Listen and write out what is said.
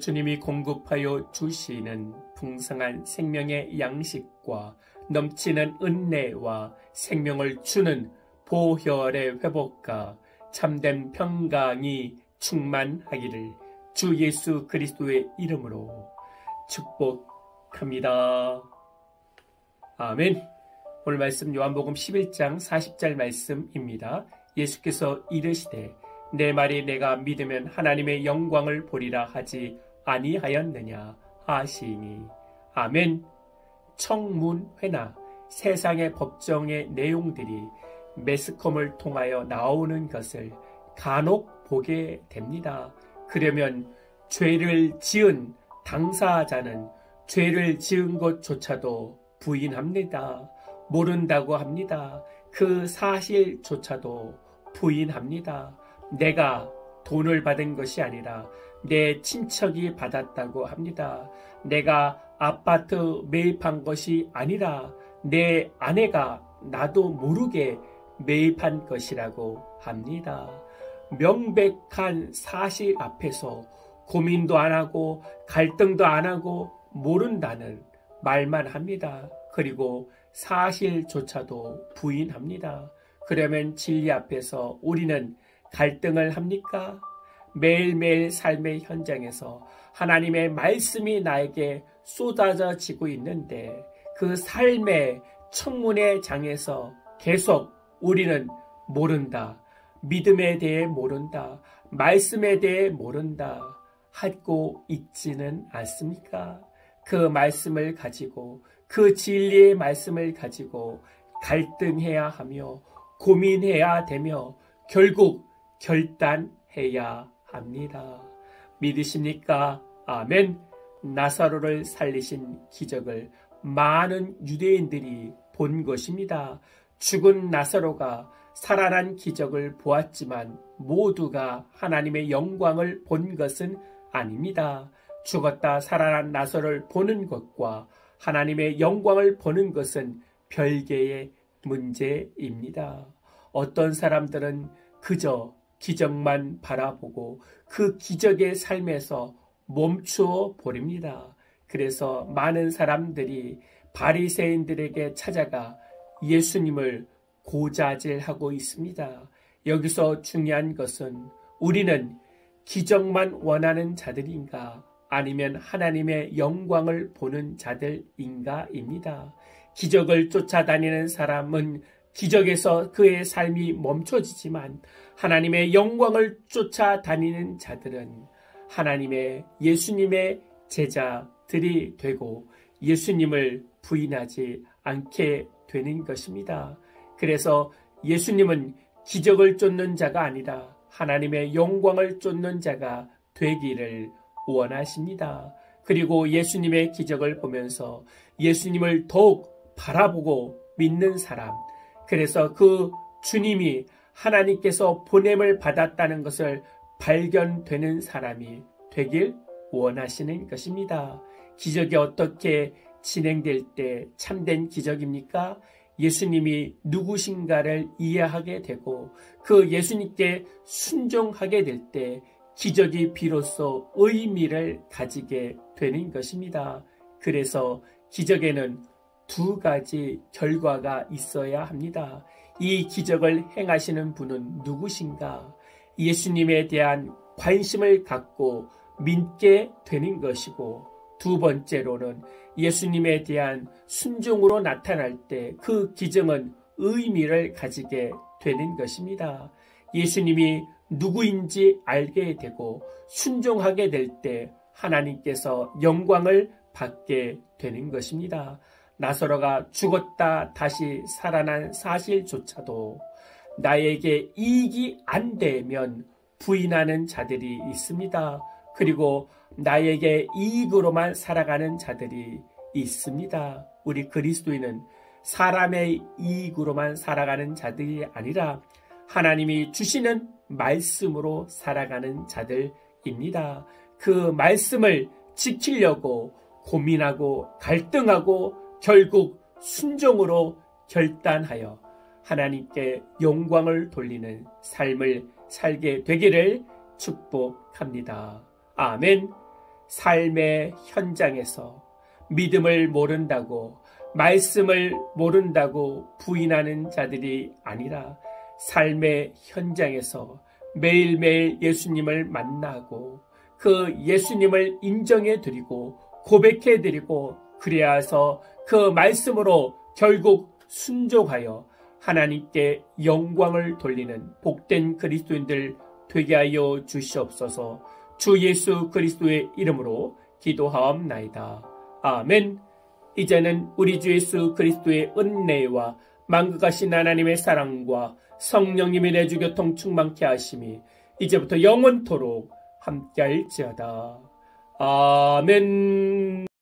주님이 공급하여 주시는 풍성한 생명의 양식과 넘치는 은혜와 생명을 주는 보혈의 회복과 참된 평강이 충만하기를 주 예수 그리스도의 이름으로 축복합니다. 아멘. 오늘 말씀 요한복음 11장 40절 말씀입니다. 예수께서 이르시되 내 말이 내가 믿으면 하나님의 영광을 보리라 하지 아니하였느냐 하시니. 아멘. 청문회나 세상의 법정의 내용들이 매스컴을 통하여 나오는 것을 간혹 보게 됩니다. 그러면 죄를 지은 당사자는 죄를 지은 것조차도 부인합니다. 모른다고 합니다. 그 사실조차도 부인합니다. 내가 돈을 받은 것이 아니라 내 친척이 받았다고 합니다. 내가 아파트 매입한 것이 아니라 내 아내가 나도 모르게 매입한 것이라고 합니다. 명백한 사실 앞에서 고민도 안 하고 갈등도 안 하고 모른다는 말만 합니다. 그리고 사실조차도 부인합니다. 그러면 진리 앞에서 우리는 갈등을 합니까? 매일매일 삶의 현장에서 하나님의 말씀이 나에게 쏟아져지고 있는데 그 삶의 청문회 장에서 계속 우리는 모른다. 믿음에 대해 모른다. 말씀에 대해 모른다. 하고 있지는 않습니까? 그 말씀을 가지고 그 진리의 말씀을 가지고 갈등해야 하며 고민해야 되며 결국 결단해야 합니다. 믿으십니까? 아멘. 나사로를 살리신 기적을 많은 유대인들이 본 것입니다. 죽은 나사로가 살아난 기적을 보았지만 모두가 하나님의 영광을 본 것은 아닙니다. 죽었다 살아난 나사로를 보는 것과 하나님의 영광을 보는 것은 별개의 문제입니다. 어떤 사람들은 그저 기적만 바라보고 그 기적의 삶에서 멈추어 버립니다. 그래서 많은 사람들이 바리새인들에게 찾아가 예수님을 고자질하고 있습니다. 여기서 중요한 것은 우리는 기적만 원하는 자들인가 아니면 하나님의 영광을 보는 자들인가입니다. 기적을 쫓아다니는 사람은 기적에서 그의 삶이 멈춰지지만 하나님의 영광을 쫓아다니는 자들은 하나님의 예수님의 제자들이 되고 예수님을 부인하지 않게 되는 것입니다. 그래서 예수님은 기적을 쫓는 자가 아니라 하나님의 영광을 쫓는 자가 되기를 원하십니다. 그리고 예수님의 기적을 보면서 예수님을 더욱 바라보고 믿는 사람, 그래서 그 주님이 하나님께서 보냄을 받았다는 것을 발견되는 사람이 되길 원하시는 것입니다. 기적이 어떻게 진행될 때 참된 기적입니까? 예수님이 누구신가를 이해하게 되고 그 예수님께 순종하게 될 때 기적이 비로소 의미를 가지게 되는 것입니다. 그래서 기적에는 두 가지 결과가 있어야 합니다. 이 기적을 행하시는 분은 누구신가? 예수님에 대한 관심을 갖고 믿게 되는 것이고, 두 번째로는 예수님에 대한 순종으로 나타날 때 그 기적은 의미를 가지게 되는 것입니다. 예수님이 누구인지 알게 되고 순종하게 될 때 하나님께서 영광을 받게 되는 것입니다. 나사로가 죽었다 다시 살아난 사실조차도 나에게 이익이 안 되면 부인하는 자들이 있습니다. 그리고 나에게 이익으로만 살아가는 자들이 있습니다. 우리 그리스도인은 사람의 이익으로만 살아가는 자들이 아니라 하나님이 주시는 말씀으로 살아가는 자들입니다. 그 말씀을 지키려고 고민하고 갈등하고 결국 순종으로 결단하여 하나님께 영광을 돌리는 삶을 살게 되기를 축복합니다. 아멘. 삶의 현장에서 믿음을 모른다고, 말씀을 모른다고 부인하는 자들이 아니라 삶의 현장에서 매일매일 예수님을 만나고 그 예수님을 인정해드리고 고백해드리고, 그래야서 그 말씀으로 결국 순종하여 하나님께 영광을 돌리는 복된 그리스도인들 되게 하여 주시옵소서. 주 예수 그리스도의 이름으로 기도하옵나이다. 아멘. 이제는 우리 주 예수 그리스도의 은혜와 만극하신 하나님의 사랑과 성령님의 내주 교통 충만케 하심이 이제부터 영원토록 함께할지어다. 아멘.